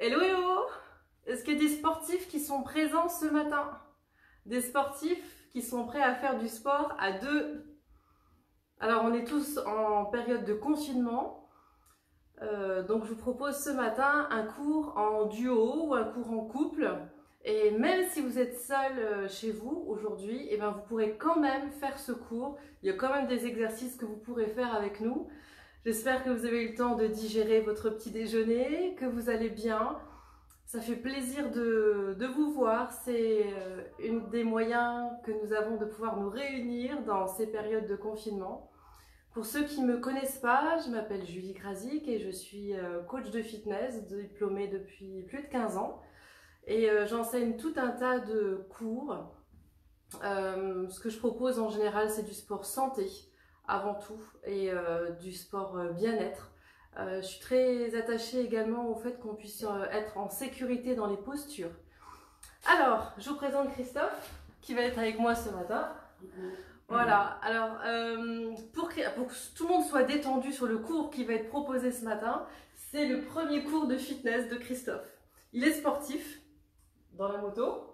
Hello, hello! Est-ce qu'il y a des sportifs qui sont présents ce matin? Des sportifs qui sont prêts à faire du sport à deux? Alors, on est tous en période de confinement. Donc, je vous propose ce matin un cours en duo ou un cours en couple. Et même si vous êtes seul chez vous aujourd'hui, eh ben, vous pourrez quand même faire ce cours. Il y a quand même des exercices que vous pourrez faire avec nous. J'espère que vous avez eu le temps de digérer votre petit déjeuner, que vous allez bien. Ça fait plaisir de vous voir. C'est un des moyens que nous avons de pouvoir nous réunir dans ces périodes de confinement. Pour ceux qui ne me connaissent pas, je m'appelle Julie Krasik et je suis coach de fitness, diplômée depuis plus de 15 ans. Et j'enseigne tout un tas de cours. Ce que je propose en général, c'est du sport santé avant tout et du sport bien-être. Je suis très attachée également au fait qu'on puisse être en sécurité dans les postures. Alors, je vous présente Christophe qui va être avec moi ce matin. Voilà, alors pour que tout le monde soit détendu sur le cours qui va être proposé ce matin, c'est le premier cours de fitness de Christophe. Il est sportif dans la moto.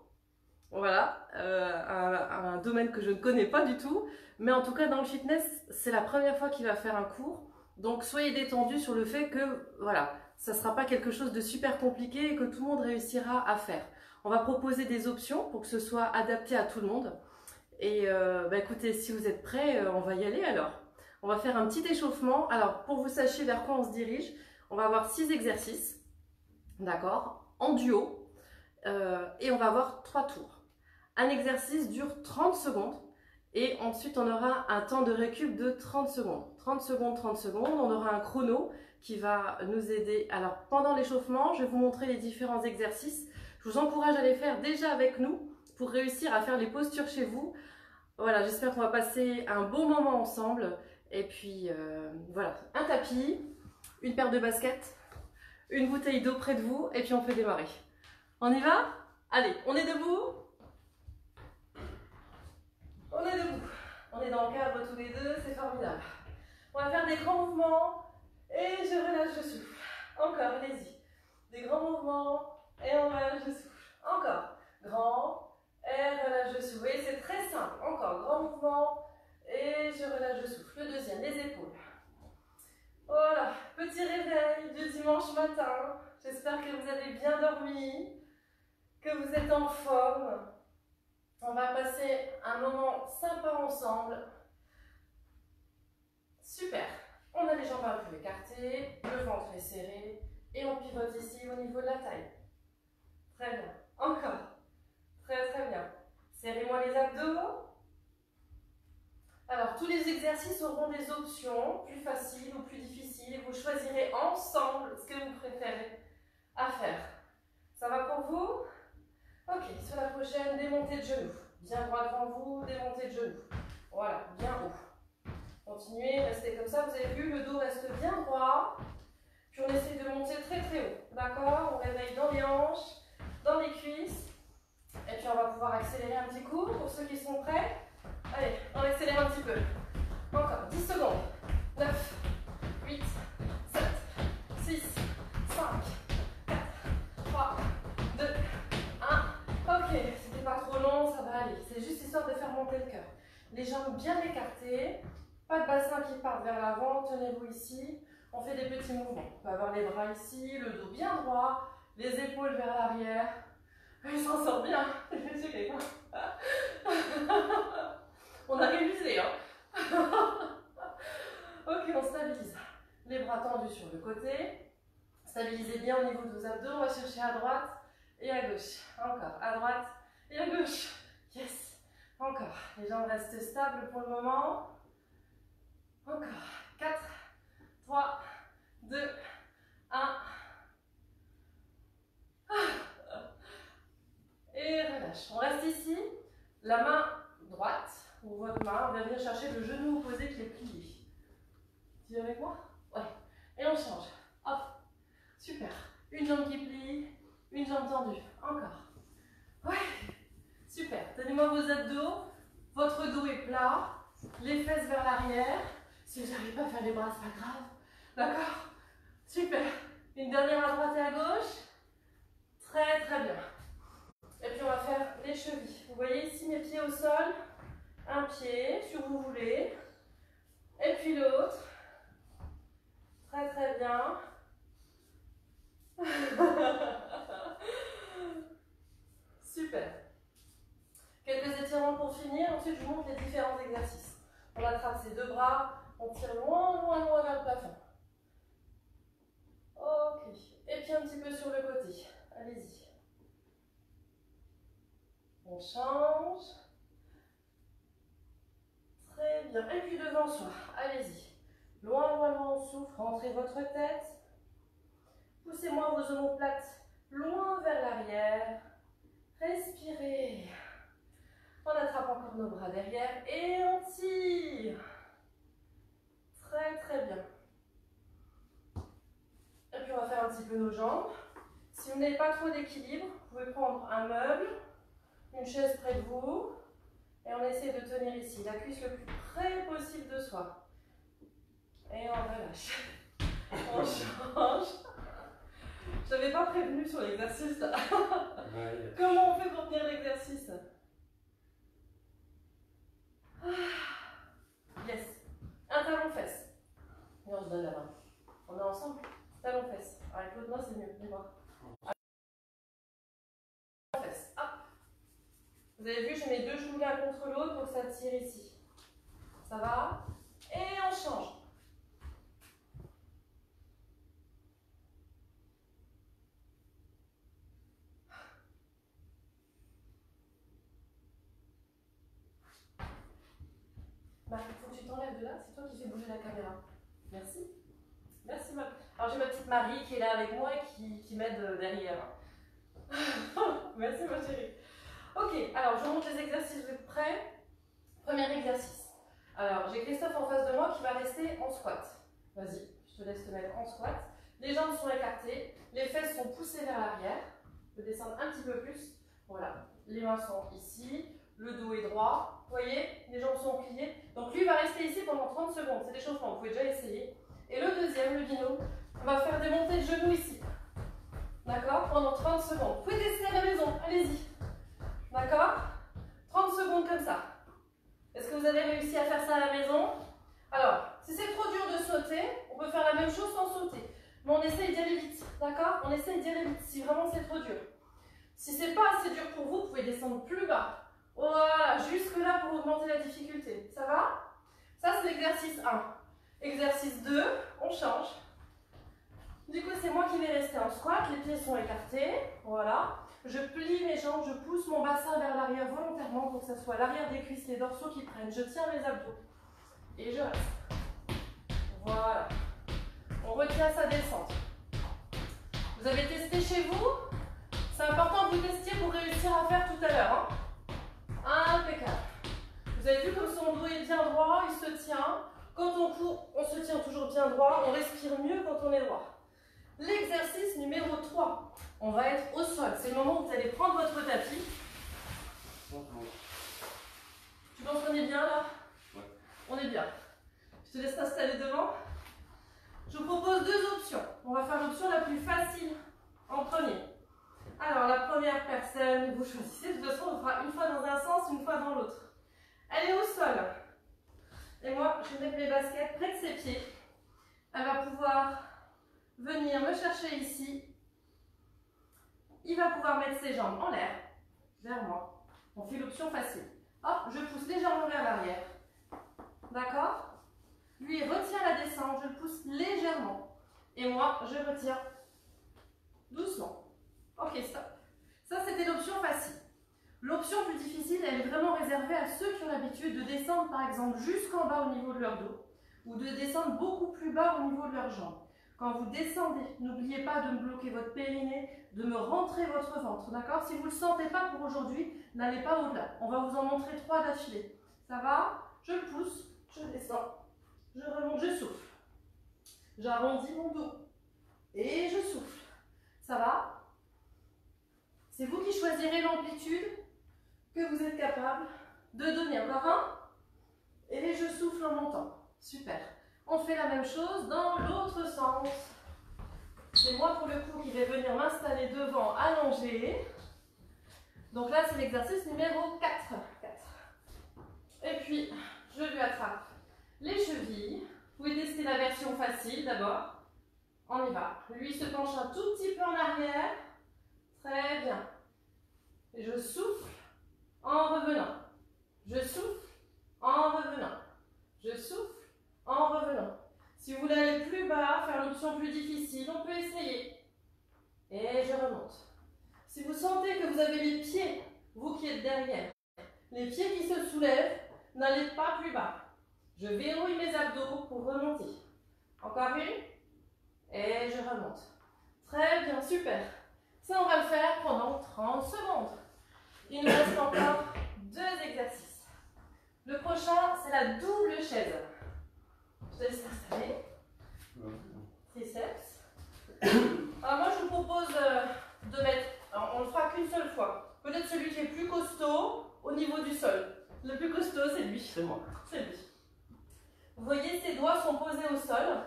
Voilà, un domaine que je ne connais pas du tout, mais en tout cas dans le fitness, c'est la première fois qu'il va faire un cours, donc soyez détendus sur le fait que voilà, ça ne sera pas quelque chose de super compliqué et que tout le monde réussira à faire. On va proposer des options pour que ce soit adapté à tout le monde, et écoutez, si vous êtes prêts, on va y aller alors. On va faire un petit échauffement. Alors pour que vous sachiez vers quoi on se dirige, on va avoir 6 exercices, d'accord, en duo, et on va avoir 3 tours. Un exercice dure 30 secondes et ensuite on aura un temps de récup de 30 secondes. 30 secondes, 30 secondes, on aura un chrono qui va nous aider. Alors pendant l'échauffement, je vais vous montrer les différents exercices. Je vous encourage à les faire déjà avec nous pour réussir à faire les postures chez vous. Voilà, j'espère qu'on va passer un bon moment ensemble. Et puis voilà, un tapis, une paire de baskets, une bouteille d'eau près de vous et puis on peut démarrer. On y va? Allez, on est debout? On est debout, on est dans le cadre tous les deux, c'est formidable. On va faire des grands mouvements et je relâche le souffle. Encore, allez-y. Des grands mouvements et on relâche le souffle. Encore, grand et relâche le souffle. Et c'est très simple. Encore, grand mouvement et je relâche le souffle. Le deuxième, les épaules. Voilà, petit réveil du dimanche matin. J'espère que vous avez bien dormi, que vous êtes en forme. On va passer un moment sympa ensemble. Super. On a les jambes un peu écartées, le ventre est serré et on pivote ici au niveau de la taille. Très bien. Encore. Très très bien. Serrez-moi les abdos. Alors, tous les exercices auront des options, plus faciles ou plus difficiles, et vous choisirez ensemble ce que vous préférez à faire. Ça va pour vous? Ok, sur la prochaine, démontée de genoux. Bien droit devant vous, démontée de genoux. Voilà, bien haut. Continuez, restez comme ça. Vous avez vu, le dos reste bien droit. Puis on essaie de monter très très haut. D'accord? On réveille dans les hanches, dans les cuisses. Et puis on va pouvoir accélérer un petit coup pour ceux qui sont prêts. Allez, on accélère un petit peu. Encore, 10 secondes. 9, 8, 7, 6, 5, 4, 3, 2, 1. Ok, c'était pas trop long, ça va aller. C'est juste histoire de faire monter le cœur. Les jambes bien écartées, pas de bassin qui part vers l'avant, tenez-vous ici. On fait des petits mouvements. On peut avoir les bras ici, le dos bien droit, les épaules vers l'arrière. Il s'en sort bien. On a révisé, hein. Ok, on stabilise. Les bras tendus sur le côté. Stabilisez bien au niveau de vos abdos. On va chercher à droite et à gauche. Encore, à droite et à gauche. Yes. Encore. Les jambes restent stables pour le moment. Encore. 4, 3, 2, 1. Et relâche. On reste ici. La main droite, ou votre main, on va venir chercher le genou opposé qui est plié. Tu es avec moi? Ouais. Et on change. Hop. Super. Une jambe qui plie, une jambe tendue. Encore. Ouais. Super. Tenez-moi vos abdos. Votre dos est plat. Les fesses vers l'arrière. Si vous n'arrivez pas à faire les bras, c'est pas grave. D'accord? Super. Une dernière à droite et à gauche. pied au sol, un pied, si vous voulez, et puis l'autre. Très très bien. Super. Quelques étirements pour finir, ensuite je vous montre les différents exercices. On attrape ses deux bras, on tire loin, loin, loin vers le plafond. Ok. Et puis un petit peu sur le côté. Allez-y. On change. Très bien. Et puis devant soi. Allez-y. Loin, loin, loin, on souffle. Rentrez votre tête. Poussez-moi vos omoplates loin vers l'arrière. Respirez. On attrape encore nos bras derrière et on tire. Très, très bien. Et puis on va faire un petit peu nos jambes. Si vous n'avez pas trop d'équilibre, vous pouvez prendre un meuble, une chaise près de vous. Et on essaie de tenir ici, la cuisse le plus près possible de soi. Et on relâche. On change. Je n'avais pas prévenu sur l'exercice là. Comment on fait pour tenir l'exercice? Yes. Un talon-fesse. Et on se donne la main. On est ensemble. Talon-fesse. Avec l'autre main, c'est mieux. Viens voir. Talon-fesse. Hop. Vous avez vu, je mets deux genoux l'un contre l'autre pour que ça tire ici. Ça va? Et on change. Marie, il faut que tu t'enlèves de là. C'est toi qui fais bouger la caméra. Merci. Merci, Marie. Alors, j'ai ma petite Marie qui est là avec moi et qui m'aide derrière. Merci, ma chérie. Ok, alors je vous montre les exercices. Vous êtes prêts? Premier exercice. Alors, j'ai Christophe en face de moi qui va rester en squat. Vas-y, je te laisse te mettre en squat. Les jambes sont écartées, les fesses sont poussées vers l'arrière. Je peux descendre un petit peu plus. Voilà, les mains sont ici, le dos est droit. Vous voyez, les jambes sont pliées. Donc lui va rester ici pendant 30 secondes. C'est l'échauffement, vous pouvez déjà essayer. Et le deuxième, le binôme, on va faire des montées de genoux ici. D'accord? Pendant 30 secondes. Vous pouvez tester à la maison, allez-y. D'accord? 30 secondes comme ça. Est-ce que vous avez réussi à faire ça à la maison? Alors, si c'est trop dur de sauter, on peut faire la même chose sans sauter. Mais on essaye d'y aller vite, d'accord? On essaye d'y aller vite, si vraiment c'est trop dur. Si c'est pas assez dur pour vous, vous pouvez descendre plus bas. Voilà, jusque là pour augmenter la difficulté. Ça va? Ça, c'est l'exercice 1. Exercice 2, on change. Du coup, c'est moi qui vais rester en squat, les pieds sont écartés. Voilà. Je plie mes jambes, je pousse mon bassin vers l'arrière volontairement pour que ce soit l'arrière des cuisses, les dorsaux qui prennent. Je tiens mes abdos. Et je reste. Voilà. On retient sa descente. Vous avez testé chez vous? C'est important que vous testiez pour réussir à faire tout à l'heure. Hein? Impeccable. Vous avez vu comme son dos est bien droit, il se tient. Quand on court, on se tient toujours bien droit. On respire mieux quand on est droit. L'exercice numéro 3. On va être au sol. C'est le moment où vous allez prendre votre tapis. Tu penses qu'on est bien là? Ouais. On est bien. Je te laisse t'installer devant. Je vous propose deux options. On va faire l'option la plus facile en premier. Alors, la première personne, vous choisissez. De toute façon, on fera une fois dans un sens, une fois dans l'autre. Elle est au sol. Et moi, je vais mettre mes baskets près de ses pieds. Elle va pouvoir venir me chercher ici. Il va pouvoir mettre ses jambes en l'air, vers moi. On fait l'option facile. Hop, je pousse légèrement vers l'arrière. D'accord? Lui retient la descente, je le pousse légèrement. Et moi, je retire doucement. Ok, stop. Ça, c'était l'option facile. L'option plus difficile, elle est vraiment réservée à ceux qui ont l'habitude de descendre, par exemple, jusqu'en bas au niveau de leur dos, ou de descendre beaucoup plus bas au niveau de leurs jambes. Quand vous descendez, n'oubliez pas de me bloquer votre périnée, de me rentrer votre ventre, d'accord? Si vous ne le sentez pas pour aujourd'hui, n'allez pas au-delà. On va vous en montrer 3 d'affilée. Ça va? Je le pousse, je descends, je remonte, je souffle. J'arrondis mon dos et je souffle. Ça va? C'est vous qui choisirez l'amplitude que vous êtes capable de donner. Encore un. Et je souffle en montant. Super. On fait la même chose dans l'autre sens. C'est moi pour le coup qui vais venir m'installer devant, allongé. Donc là, c'est l'exercice numéro 4. puis je lui attrape les chevilles. Vous pouvez tester la version facile d'abord. On y va. Lui se penche un tout petit peu en arrière. Très bien. Et je souffle en revenant. Je souffle en revenant. Je souffle en revenant. Si vous voulez aller plus bas, faire l'option plus difficile, on peut essayer. Et je remonte. Si vous sentez que vous avez les pieds, vous qui êtes derrière, les pieds qui se soulèvent, n'allez pas plus bas. Je verrouille mes abdos pour remonter. Encore une. Et je remonte. Très bien, super. Ça, on va le faire pendant 30 secondes. Il nous reste encore 2 exercices. Le prochain, c'est la double chaise. Je te laisse t'installer. Triceps. Alors moi, je vous propose de mettre, alors, on ne le fera qu'une seule fois. Peut-être celui qui est plus costaud au niveau du sol. Le plus costaud, c'est lui. C'est moi. C'est lui. Vous voyez, ses doigts sont posés au sol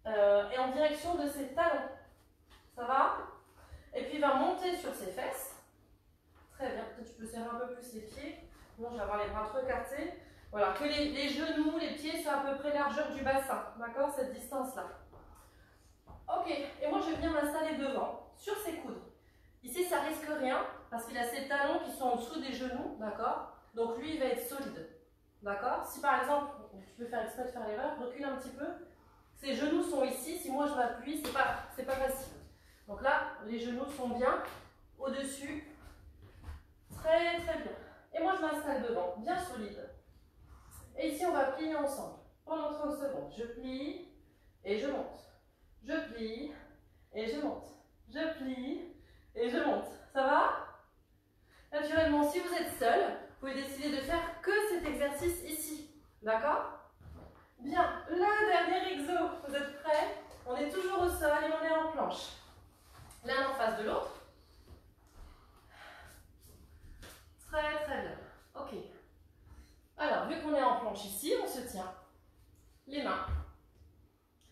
et en direction de ses talons. Ça va? Et puis il va monter sur ses fesses. Très bien. Peut-être tu peux serrer un peu plus les pieds. Non, je vais avoir les bras trop écartés. Voilà, que les genoux, les pieds soient à peu près largeur du bassin. D'accord? Cette distance-là. Ok. Et moi, je vais venir m'installer devant, sur ses coudes. Ici, ça risque rien parce qu'il a ses talons qui sont en dessous des genoux. D'accord? Donc lui, il va être solide. D'accord? Si par exemple, tu peux faire exprès de faire l'erreur, recule un petit peu. Ses genoux sont ici. Si moi je m'appuie, c'est pas facile. Donc là, les genoux sont bien au-dessus. Très très bien. Et moi je m'installe devant, bien solide. Et ici on va plier ensemble. Pendant 30 secondes, je plie et je monte. Je plie et je monte. Je plie et je monte. Ça va? Naturellement, si vous êtes seul, vous pouvez décider de faire que cet exercice ici. D'accord? Bien, le dernier exo. Vous êtes prêts? On est toujours au sol et on est en planche. L'un en face de l'autre. Très très bien. Ok. Alors, vu qu'on est en planche ici, on se tient les mains.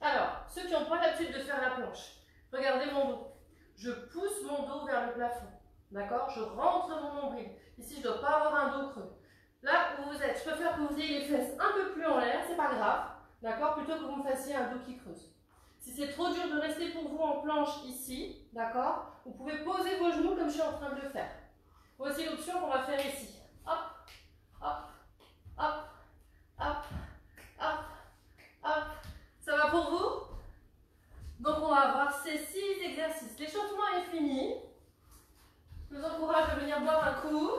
Alors, ceux qui n'ont pas l'habitude de faire la planche, regardez mon dos. Je pousse mon dos vers le plafond. D'accord? Je rentre mon nombril. Ici, je ne dois pas avoir un dos creux. Là où vous êtes, je préfère que vous ayez les fesses un peu plus en l'air, c'est pas grave. D'accord? Plutôt que vous me fassiez un dos qui creuse. Si c'est trop dur de rester pour vous en planche ici, d'accord? Vous pouvez poser vos genoux comme je suis en train de le faire. Voici l'option qu'on va faire ici. Hop, hop, hop, hop, hop, hop. Ça va pour vous? Donc on va avoir ces 6 exercices. L'échauffement est fini. Je vous encourage à venir boire un coup,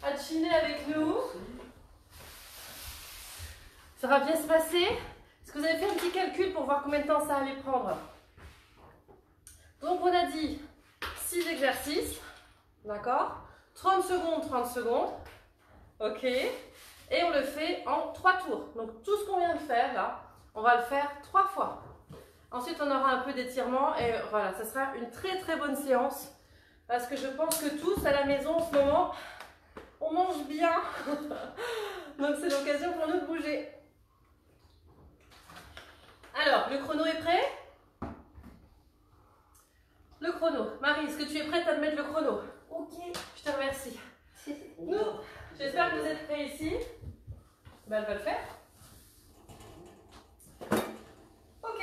à chiner avec nous. Ça va bien se passer. Est-ce que vous avez fait un petit calcul pour voir combien de temps ça allait prendre? Donc on a dit 6 exercices. D'accord? 30 secondes, 30 secondes. Ok. Et on le fait en 3 tours. Donc tout ce qu'on vient de faire là, on va le faire 3 fois. Ensuite on aura un peu d'étirement et voilà, ça sera une très très bonne séance. Parce que je pense que tous à la maison en ce moment, on mange bien. Donc c'est l'occasion pour nous de bouger. Alors, le chrono est prêt? Le chrono. Marie, est-ce que tu es prête à me mettre le chrono? Ok. Je te remercie. Nous, j'espère que vous êtes prêts ici. Ben, elle va le faire. Ok.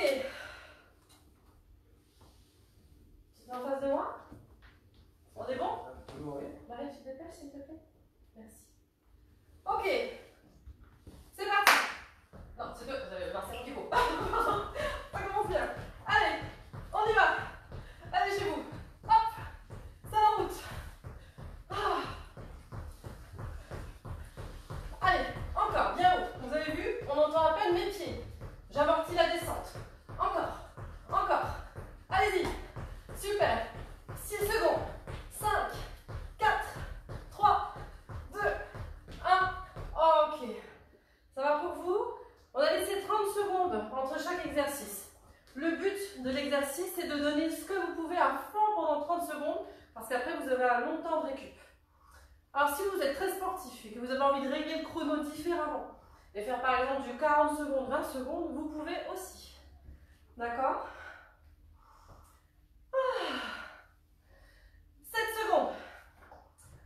Tu es en face de moi? On est bon? Oui. Marie, tu te dépêches, s'il te plaît? Merci. Ok. C'est parti. Non, c'est toi. C'est mon niveau. Ça commence bien. Allez, on y va. Allez chez vous. Hop. C'est en route. Ah. Allez, encore, bien haut. Vous avez vu, on entend à peine mes pieds. J'amortis la descente. Encore. Encore. Allez-y. Super. 6 secondes. 5, 4, 3, 2, 1. Ok. Ça va pour vous? On a laissé 30 secondes entre chaque exercice. Le but de l'exercice, c'est de donner ce que vous pouvez à fond pendant 30 secondes, parce qu'après, vous aurez un long temps de récup. Alors, si vous êtes très sportif et que vous avez envie de régler le chrono différemment, et faire par exemple du 40 secondes, 20 secondes, vous pouvez aussi. D'accord? 7 secondes.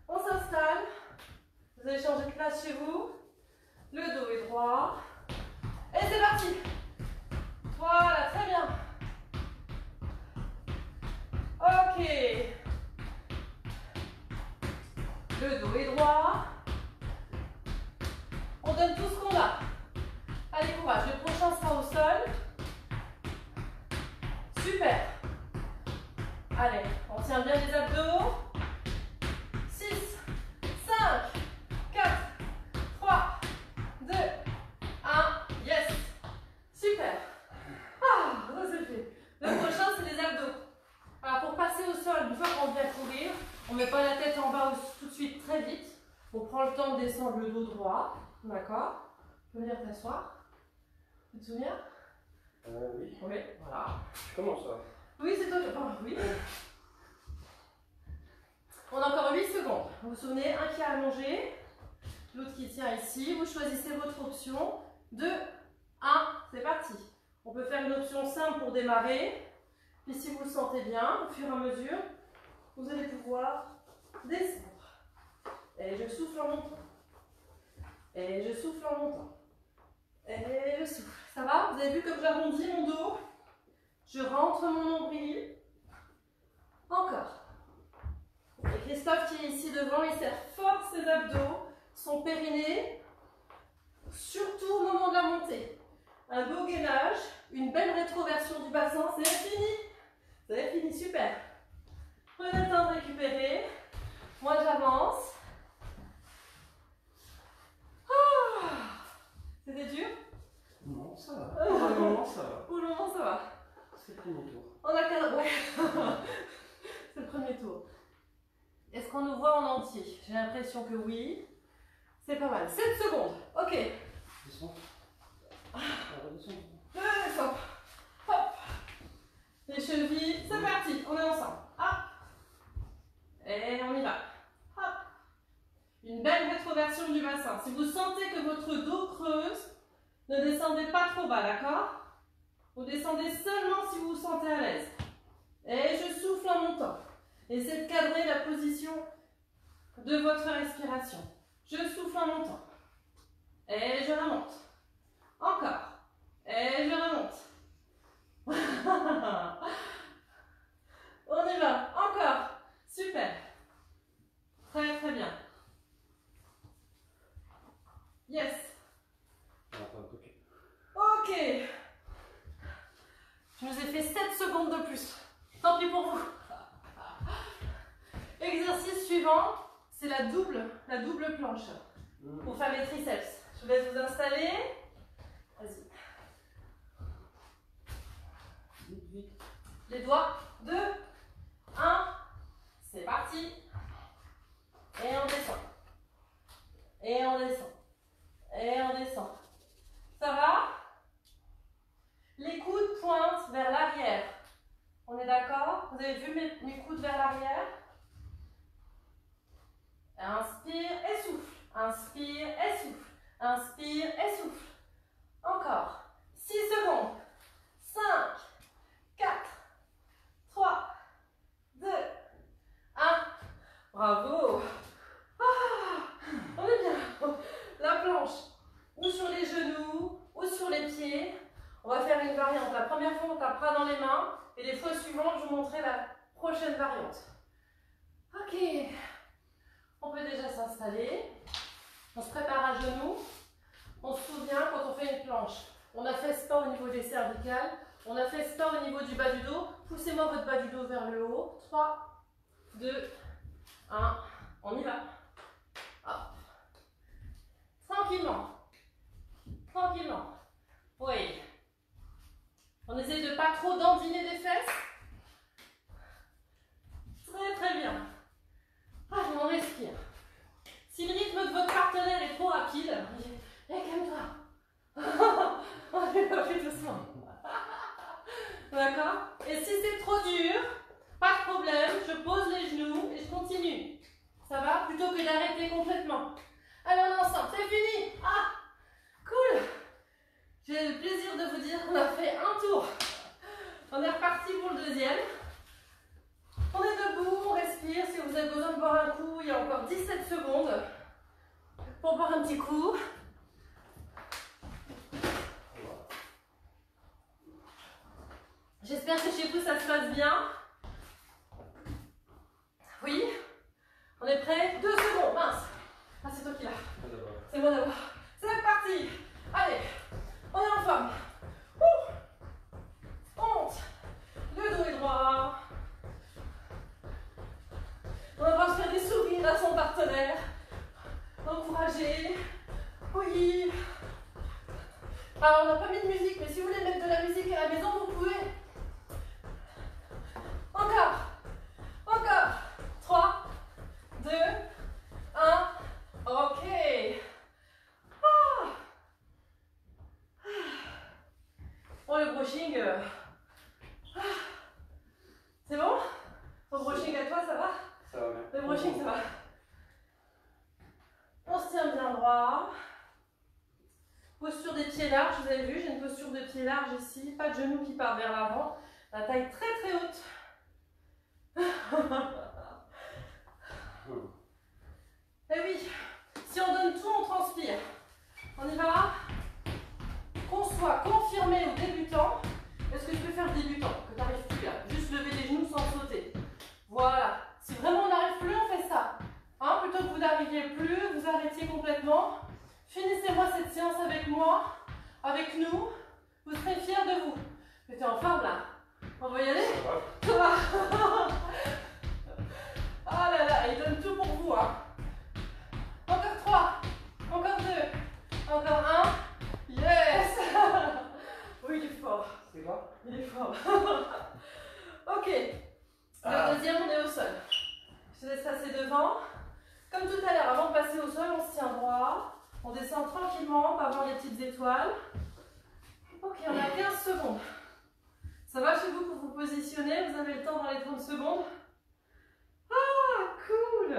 On s'installe. Vous allez changer de place chez vous. Ok. Le dos est droit. On donne tout ce qu'on a. Allez, courage. Le prochain sera au sol. Super. Allez, on tient bien les abdos. 6, 5, 4, 3, 2, 1. Yes. Super. Ah, ça c'est fait. Le prochain, c'est les abdos. Alors, pour passer au sol, une fois qu'on vient courir, on ne met pas la tête en bas tout de suite très vite. On prend le temps de descendre le dos droit. D'accord? Tu peux venir t'asseoir. Tu te souviens? Oui. Oui, voilà. Je commence là. Oui, c'est toi. Oh, oui. On a encore 8 secondes. Vous vous souvenez, un qui est allongé, l'autre qui tient ici. Vous choisissez votre option. 2, 1, c'est parti. On peut faire une option simple pour démarrer. Puis si vous le sentez bien, au fur et à mesure, vous allez pouvoir descendre. Et je souffle en montant. Et je souffle en montant. Et je souffle. Ça va? Vous avez vu comme j'arrondis mon dos? Je rentre mon nombril. Encore. Et Christophe qui est ici devant, il serre fort ses abdos, son périnée, surtout au moment de la montée. Un beau gainage, une belle rétroversion du bassin, c'est fini. C'est fini, super. Prenez le temps de récupérer. Moi j'avance. Ah, c'était dur? Non, ça va. Pour le moment, ça va. Pour le moment, ça va. C'est le premier tour. On a qu'un... Ouais. C'est le premier tour. Est-ce qu'on nous voit en entier? J'ai l'impression que oui. C'est pas mal. 7 secondes. Ok. Descends. Redescends. Descends. Hop. Les chevilles. C'est parti. On est ensemble. Hop. Et on y va. Hop. Une belle rétroversion du bassin. Si vous sentez que votre dos creuse, ne descendez pas trop bas, d'accord? Vous descendez seulement si vous vous sentez à l'aise. Et je souffle en montant. Essayez de cadrer la position de votre respiration. Je souffle en montant. Et je remonte. Encore. Et je remonte. On y va. Encore. Super. Très très bien. Yes. Ok. Je vous ai fait 7 secondes de plus. Tant pis pour vous. Exercice suivant, c'est la double planche. Pour faire les triceps. Je vous laisse vous installer. Vas-y. Vite. Les doigts. 2, 1. C'est parti. Et on descend. Et on descend. Et on descend. Ça va? Les coudes pointent vers l'arrière. On est d'accord? Vous avez vu mes coudes vers l'arrière? Inspire et souffle. Inspire et souffle. Inspire et souffle. Encore. 6 secondes. 5, 4, 3, 2, 1. Bravo. On est bien. La planche, ou sur les genoux, ou sur les pieds. On va faire une variante. La première fois, on tapera dans les mains. Et les fois suivantes, je vous montrerai la prochaine variante. Ok. On peut déjà s'installer. On se prépare à genoux. On se souvient quand on fait une planche. On a fait ce pas au niveau des cervicales. On a fait ce pas au niveau du bas du dos. Poussez-moi votre bas du dos vers le haut. 3, 2, 1. On y va. Hop. Tranquillement. Tranquillement. Oui. On essaie de pas trop dandiner des fesses. Très très bien. Ah, on respire. Si le rythme de votre partenaire est trop rapide, calme-toi. On est pas plus doucement. D'accord? Et si c'est trop dur, pas de problème, je pose les genoux et je continue. Ça va? Plutôt que d'arrêter complètement. Allez, on est ensemble, c'est fini. Ah, cool. J'ai le plaisir de vous dire qu'on a fait un tour. On est reparti pour le deuxième. On est debout, on respire. Si vous avez besoin de boire un coup, il y a encore 17 secondes pour boire un petit coup. J'espère que chez vous ça se passe bien. On est prêt? 2 secondes, mince. Ah, c'est toi qui l'as. C'est moi d'abord. C'est parti. Allez, on est en forme. Monte. Le dos est droit. On va se faire des sourires à son partenaire. Encourager. Oui. Alors, on n'a pas mis de musique, mais si vous voulez mettre de la musique à la maison, vous pouvez. Encore. Encore. 3, 2, 1. Ok. Ah. Bon, le brushing. C'est bon? Ton brushing à toi, ça va? Ça va bien. Le brushing, ça va. On se tient bien droit. Posture des pieds larges, vous avez vu, j'ai une posture de pieds larges ici. Pas de genoux qui partent vers l'avant. La taille très très haute. Et oui, si on donne tout, on transpire. On y va? Qu'on soit confirmé ou débutant. Est-ce que tu peux faire débutant? Que tu n'arrives plus là. Juste lever les genoux sans sauter. Voilà. Si vraiment on n'arrive plus, on fait ça. Hein, plutôt que vous n'arriviez plus, vous arrêtiez complètement. Finissez-moi cette séance avec moi, avec nous. Vous serez fiers de vous. Mais t'es en forme là. On va y aller? Ça va. Ah là là, il donne tout pour vous. Hein. Encore 3. Encore 2. Encore 1. Yes. Oui, il est fort. C'est quoi? Il est fort. Ok. Le deuxième, on est au sol. Je te laisse passer devant. Comme tout à l'heure, avant de passer au sol, on se tient droit. On descend tranquillement, on va avoir des petites étoiles. Ok, on a 15 secondes. Ça va chez vous pour vous positionner? Vous avez le temps dans les 30 secondes? Ah, cool!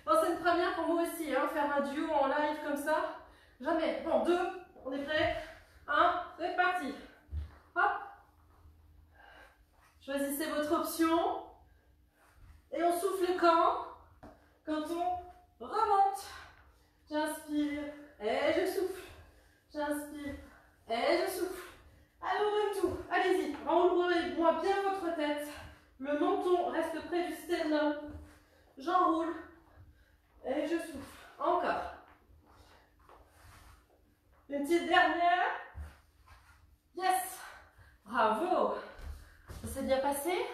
Bon, c'est une première pour moi aussi, hein, faire un duo en live comme ça. Jamais. Bon, 2, on est prêt? 1, c'est parti. Hop. Choisissez votre option. Et on souffle quand on remonte. J'inspire et je souffle. J'inspire et je souffle. Allez, on donne tout. Allez-y, enroulez-moi bien votre tête. Le menton reste près du sternum. J'enroule et je souffle. Encore. Une petite dernière. Yes. Bravo. Ça s'est bien passé?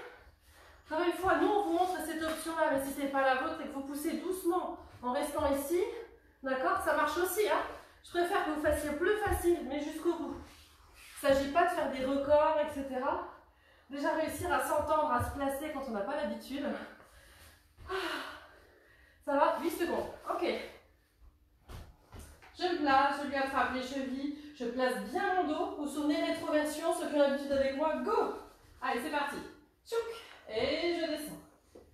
Encore une fois, nous on vous montre cette option-là, mais si ce n'est pas la vôtre et que vous poussez doucement en restant ici, d'accord, ça marche aussi. Hein, je préfère que vous fassiez plus facile, mais jusqu'au bout. Il ne s'agit pas de faire des records, etc. Déjà réussir à s'entendre, à se placer quand on n'a pas l'habitude. Ça va? 8 secondes. Ok. Je me place, je lui attrape les chevilles, je place bien mon dos. Vous vous souvenez, rétroversion, ceux qui ont l'habitude avec moi, go! Allez, c'est parti. Tchouk! Et je descends.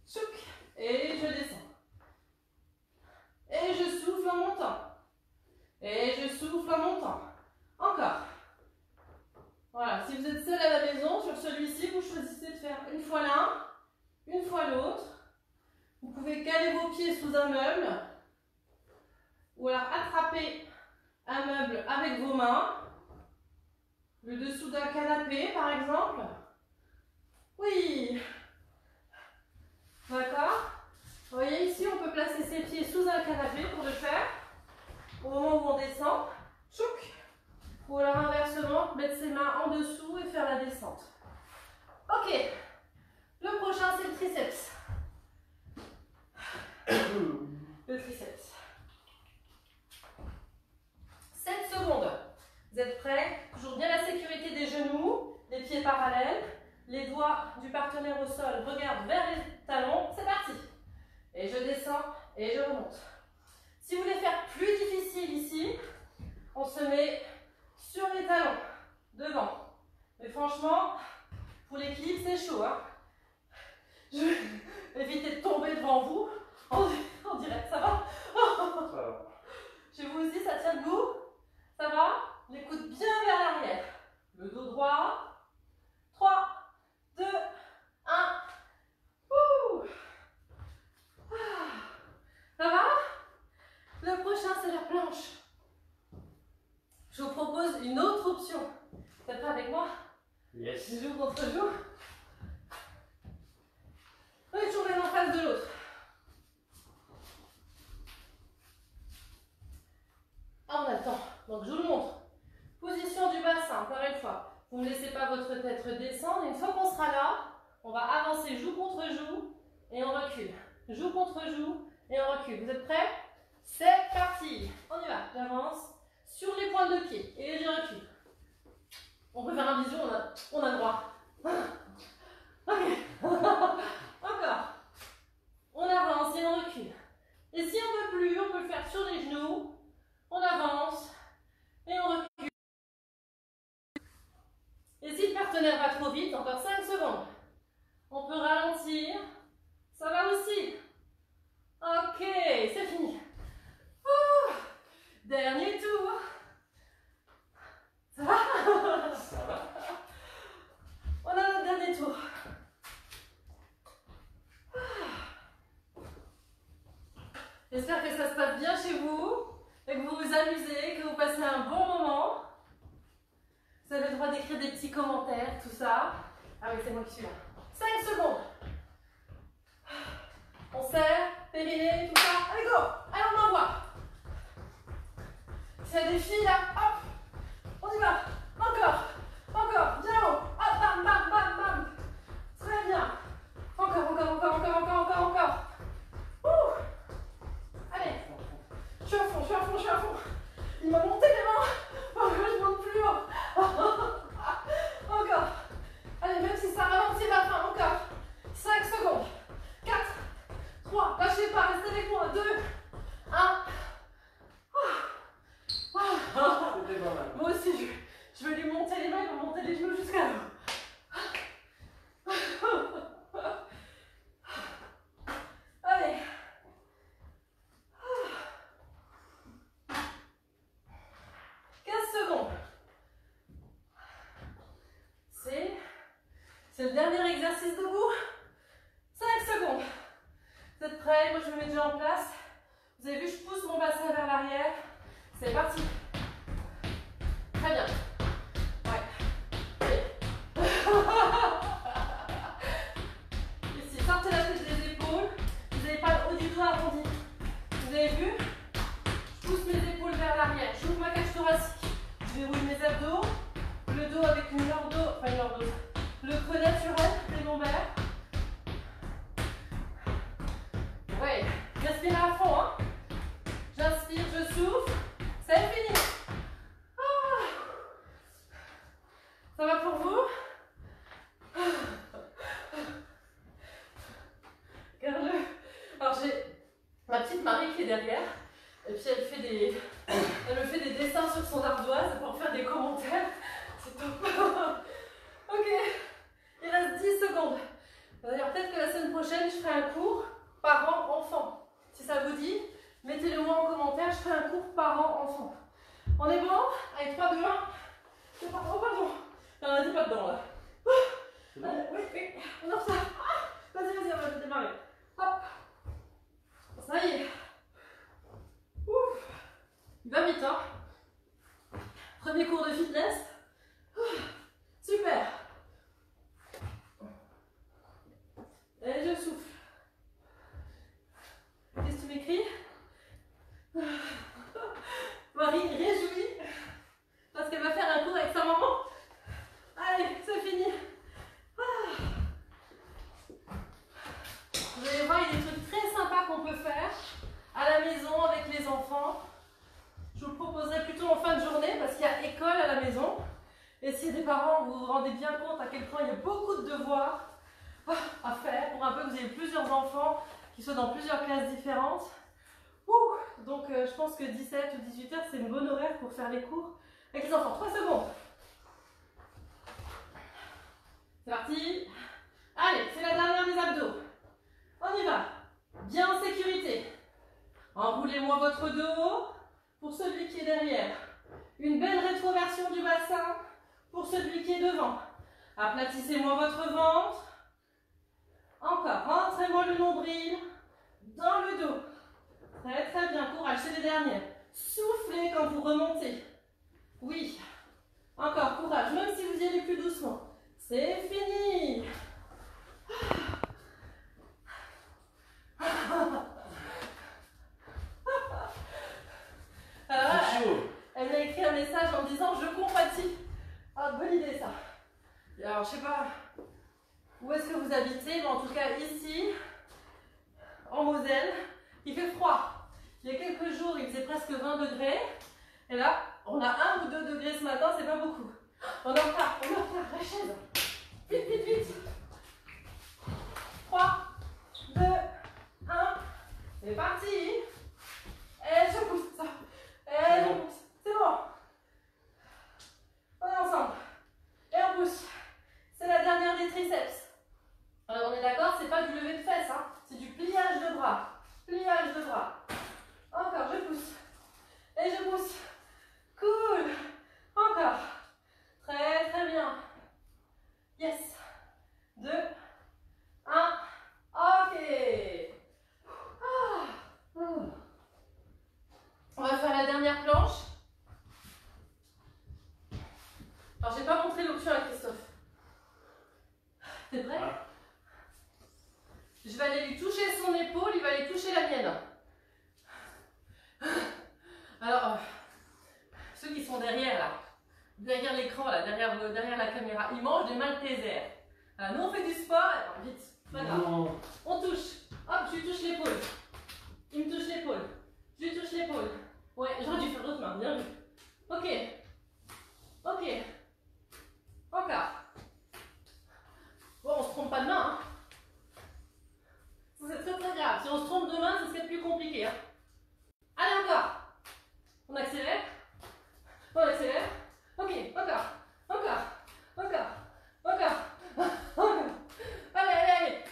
Tchouk! Et je descends. Et je souffle en montant. Et je souffle en montant. Encore. Voilà, si vous êtes seul à la maison, sur celui-ci, vous choisissez de faire une fois l'un, une fois l'autre. Vous pouvez caler vos pieds sous un meuble. Ou alors attraper un meuble avec vos mains. Le dessous d'un canapé, par exemple. Oui. D'accord. Vous voyez ici, on peut placer ses pieds sous un canapé pour le faire. Au moment où on descend. Tchouk. Ou alors inversement, mettre ses mains en dessous et faire la descente. Ok. Le prochain, c'est le triceps. Le triceps. 7 secondes. Vous êtes prêts? Toujours bien la sécurité des genoux, les pieds parallèles, les doigts du partenaire au sol regardent vers les talons. C'est parti. Et je descends et je remonte. Si vous voulez faire plus difficile ici, on se met sur les talons, devant. Mais franchement, pour l'équilibre, c'est chaud. Hein, je vais éviter de tomber devant vous en direct. Ça va? Ça va. Chez vous aussi, ça tient debout? Ça va? Les coudes bien vers l'arrière. Le dos droit. 3, 2, 1. Ouh. Ça va? Le prochain, c'est la planche. Je vous propose une autre option. Vous êtes prêts avec moi? Yes. Jour contre jour. On est toujours l'un en face de l'autre. et on recule. Joue contre joue et on recule. Vous êtes prêts? C'est parti. On y va. J'avance sur les pointes de pied et je recule. On peut faire un bisou, on a le droit. Ok. Encore. On avance et on recule. Et si on ne peut plus, on peut le faire sur les genoux. On avance et on recule. Et si le partenaire va trop vite, encore 5 secondes. On peut ralentir. Ça va aussi. Ok, c'est fini. Ouh, dernier tour. Ça va? Ça va. On a notre dernier tour. J'espère que ça se passe bien chez vous et que vous vous amusez, que vous passez un bon moment. Vous avez le droit d'écrire des petits commentaires, tout ça. Ah oui, c'est moi qui suis là. 5 secondes. On serre, périnée, tout ça. Allez, go! Allez, on envoie. S'il y a des filles là, hop, on y va. Encore, encore, bien haut. Hop, bam, bam, bam, bam. Très bien. Encore, encore, encore, encore, encore, encore, encore. Ouh. Allez. Je suis à fond, je suis à fond, je suis à fond. Il m'a monté les mains. Oh, je monte plus haut. Encore. Allez, même si ça ralentit la fin, encore. 5 secondes. 4, 3, lâchez pas, restez avec moi. 2, 1. C'était pas mal. Moi aussi, je vais lui monter les mains, il va monter les genoux jusqu'à là. Allez. 15 secondes. C'est le dernier exercice debout. 5 secondes. Vous êtes prêts? Moi, je me mets déjà en place. Vous avez vu, je pousse mon bassin vers l'arrière. C'est parti. Très bien. Ouais. Ici, sortez la tête des épaules. Vous n'avez pas le haut du dos arrondi. Vous avez vu? Je pousse mes épaules vers l'arrière. J'ouvre ma cage thoracique. Je déroule mes abdos. Le dos avec une lordose. Enfin, une lordose. Le creux naturel des lombaires. Ouais. Respirez à fond, hein. J'inspire, je souffle. C'est fini. Ah. Ça va pour vous? Regardez-le. Alors j'ai ma petite Marie qui est derrière. Et puis elle me fait des dessins sur son ardoise pour faire des commentaires. C'est top. Ok. Il reste 10 secondes. D'ailleurs, peut-être que la semaine prochaine, je ferai un cours parents-enfants. Si ça vous dit, mettez-le moi en commentaire. Je ferai un cours parents-enfants. On est bon? Allez, 3, 2, 1. C'est pas trop, pardon. On n'a dit pas dedans là. Allez, oui, oui. On en ça. Vas-y, on va démarrer. Hop. Ça y est. Ouf. Il va vite, hein. Premier cours de fitness. Super. Et je souffle. Qu'est-ce que tu m'écris? Marie réjouie parce qu'elle va faire un cours avec sa maman. Allez, c'est fini. Vous allez voir, il y a des trucs très sympas qu'on peut faire à la maison avec les enfants. Je vous le proposerai plutôt en fin de journée parce qu'il y a école à la maison. Et si des parents, vous vous rendez bien compte à quel point il y a beaucoup de devoirs à faire pour un peu que vous ayez plusieurs enfants qui soient dans plusieurs classes différentes. Donc je pense que 17 ou 18 heures c'est une bonne horaire pour faire les cours avec les enfants. 3 secondes. C'est parti. Allez, c'est la dernière des abdos. On y va. Bien en sécurité. Enroulez-moi votre dos pour celui qui est derrière. Une belle rétroversion du bassin pour celui qui est devant. Aplatissez-moi votre ventre. Encore, rentrez-moi le nombril dans le dos. Très très bien, courage, c'est les dernières. Soufflez quand vous remontez. Oui. Encore, courage, même si vous y allez plus doucement. C'est fini. Elle m'a écrit un message en disant je compatis. Ah, bonne idée ça. Alors je sais pas où est-ce que vous habitez, mais en tout cas ici, en Moselle, il fait froid. Il y a quelques jours, il faisait presque 20 degrés. Et là, on a 1 ou 2 degrés ce matin, c'est pas beaucoup. On est en retard, la chaise. Vite, vite, vite. 3, 2, 1. C'est parti. Et je pousse. Ça. Et je pousse. C'est bon. On est ensemble. Et on pousse. C'est la dernière des triceps. Alors on est d'accord, c'est pas du lever de fesses, hein. C'est du pliage de bras. Pliage de bras. Encore, je pousse. Et je pousse. Cool. Encore. Très très bien. Yes. 2, 1. Ok. On va faire la dernière planche. Alors j'ai pas montré l'option à Christophe. T'es prêt? Je vais aller lui toucher son épaule, il va aller toucher la mienne. Alors, ceux qui sont derrière là, derrière l'écran là, derrière la caméra, ils mangent des Maltesers. Alors, nous on fait du sport, alors vite, pas grave. On touche, hop, je lui touche l'épaule. Il me touche l'épaule, je lui touche l'épaule. Ouais, j'aurais dû faire l'autre main, bien vu. Ok, ok, encore. Bon, on se trompe pas de main, hein. C'est très très grave. Si on se trompe de main, ça serait plus compliqué. Hein. Allez, encore. On accélère. On accélère. Ok, encore. Encore. Encore. Encore. Encore. Allez, allez, allez.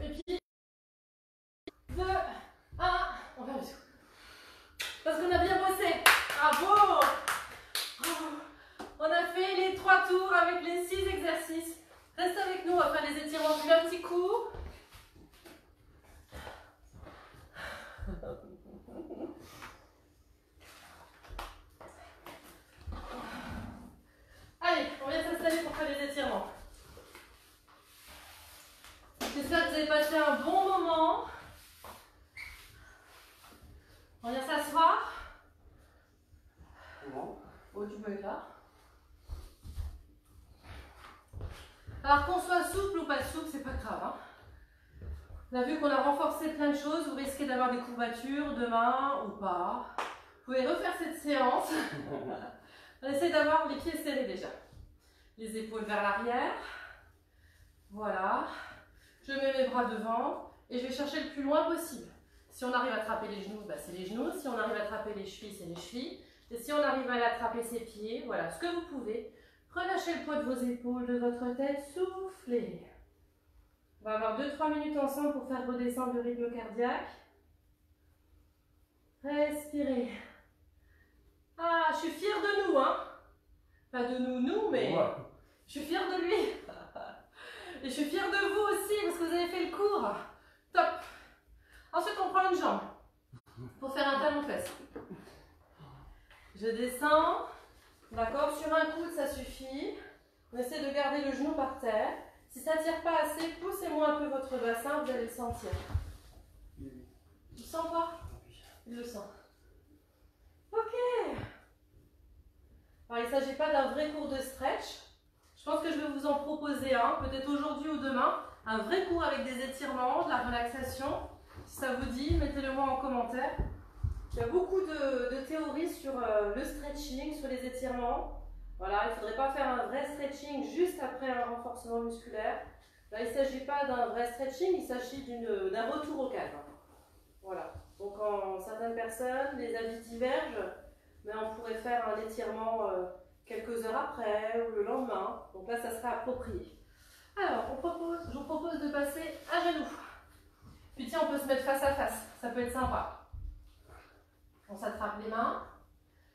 Et puis, 2, 1. On va jusqu'au. Parce qu'on a bien bossé. Bravo. Bravo. On a fait les 3 tours avec les 6 exercices. Reste avec nous, on va faire les étirements du un petit coup. Allez, on vient s'installer pour faire les étirements. J'espère que vous avez passé un bon moment. On vient s'asseoir. Comment? Oh, tu peux être là. Alors qu'on soit souple ou pas souple, c'est pas grave. Hein. On a vu qu'on a renforcé plein de choses. Vous risquez d'avoir des courbatures demain ou pas. Vous pouvez refaire cette séance. On essaie d'avoir les pieds serrés déjà. Les épaules vers l'arrière. Voilà. Je mets mes bras devant et je vais chercher le plus loin possible. Si on arrive à attraper les genoux, bah c'est les genoux. Si on arrive à attraper les chevilles, c'est les chevilles. Et si on arrive à attraper ses pieds, voilà, ce que vous pouvez. Relâchez le poids de vos épaules, de votre tête, soufflez. On va avoir 2-3 minutes ensemble pour faire redescendre le rythme cardiaque. Respirez. Ah, je suis fière de nous, hein. Pas de nous, mais je suis fière de lui. Et je suis fière de vous aussi parce que vous avez fait le cours. Top. Ensuite, on prend une jambe pour faire un talon fesse. Je descends. D'accord, sur un coude, ça suffit. On essaie de garder le genou par terre. Si ça ne tire pas assez, poussez-moi un peu votre bassin, vous allez le sentir. Tu le sens pas? Il le sent. Ok. Alors, il ne s'agit pas d'un vrai cours de stretch. Je pense que je vais vous en proposer un, peut-être aujourd'hui ou demain. Un vrai cours avec des étirements, de la relaxation. Si ça vous dit, mettez-le moi en commentaire. Il y a beaucoup de théories sur le stretching, sur les étirements. Voilà, il ne faudrait pas faire un vrai stretching juste après un renforcement musculaire. Là, il ne s'agit pas d'un vrai stretching, il s'agit d'un retour au calme. Voilà. Donc, en certaines personnes, les avis divergent, mais on pourrait faire un étirement quelques heures après ou le lendemain. Donc là, ça serait approprié. Alors, je vous propose de passer à genoux. Puis tiens, on peut se mettre face à face, ça peut être sympa. On s'attrape les mains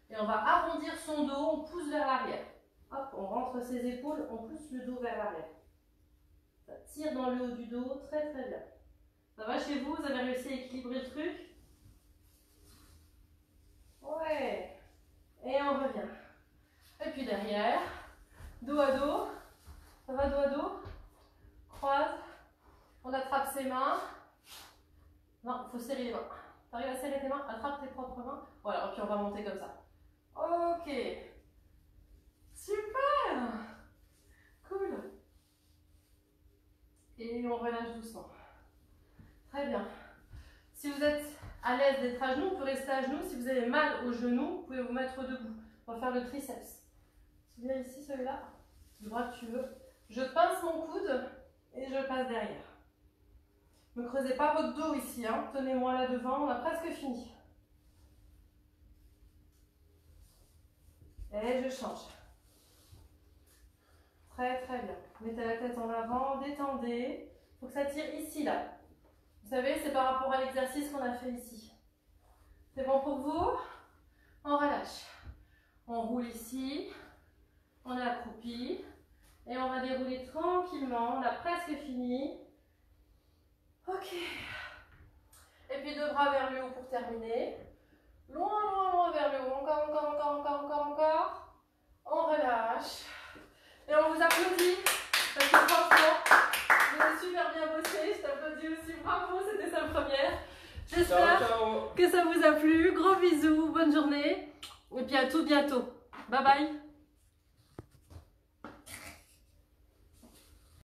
et on va arrondir son dos, on pousse vers l'arrière. Hop, on rentre ses épaules, on pousse le dos vers l'arrière. Ça tire dans le haut du dos, très très bien. Ça va chez vous? Vous avez réussi à équilibrer le truc? Ouais. Et on revient. Et puis derrière, dos à dos. Ça va dos à dos? Croise. On attrape ses mains. Non, il faut serrer les mains. Tu arrives à serrer tes mains? Attrape tes propres mains. Voilà, et puis on va monter comme ça. Ok. Super. Cool. Et on relâche doucement. Très bien. Si vous êtes à l'aise d'être à genoux, vous pouvez rester à genoux. Si vous avez mal au genou, vous pouvez vous mettre debout. On va faire le triceps. Tu viens ici, celui-là. Du droit que tu veux. Je pince mon coude et je passe derrière. Ne creusez pas votre dos ici, hein. Tenez-moi là devant, on a presque fini. Et je change. Très très bien. Mettez la tête en avant, détendez. Il faut que ça tire ici, là. Vous savez, c'est par rapport à l'exercice qu'on a fait ici. C'est bon pour vous? On relâche. On roule ici. On est accroupi. Et on va dérouler tranquillement. On a presque fini. Ok. Et puis deux bras vers le haut pour terminer. Loin, loin, loin vers le haut. Encore. On relâche. Et on vous applaudit. Parce que franchement, vous avez super bien bossé. Je t'applaudis aussi. Bravo, c'était sa première. J'espère que ça vous a plu. Gros bisous. Bonne journée. Et puis à tout bientôt. Bye bye.